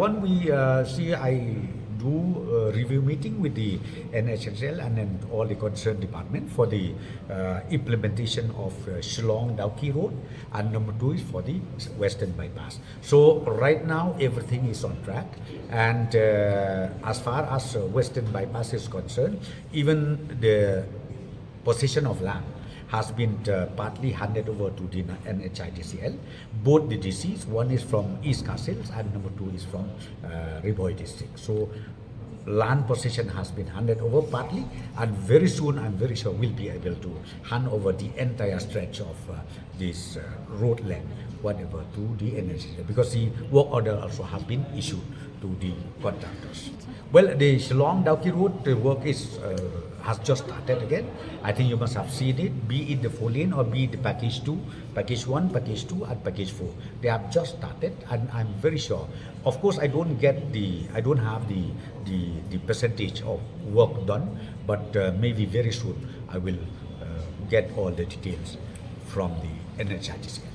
one, we see I do a review meeting with the NHIDCL and then all the concerned department for the implementation of Shillong-Dawki road, and number two is for the Western bypass. So right now everything is on track, and as far as Western bypass is concerned, even the possession of land has been partly handed over to the NHIDCL. Both the DCs, one is from East Castles and number two is from Riboy district. So land possession has been handed over partly, and very soon I'm very sure we'll be able to hand over the entire stretch of this road length, whatever, to the NHIDCL, because the work order also has been issued to the contractors. Well, the Shillong-Dawki road, the work is has just started again. I think you must have seen it, be it the 4-lane or be it the package 2, package 1, package 2 and package 4. They have just started, and I'm very sure. Of course, I don't have the percentage of work done, but maybe very soon I will get all the details from the NHIDCL.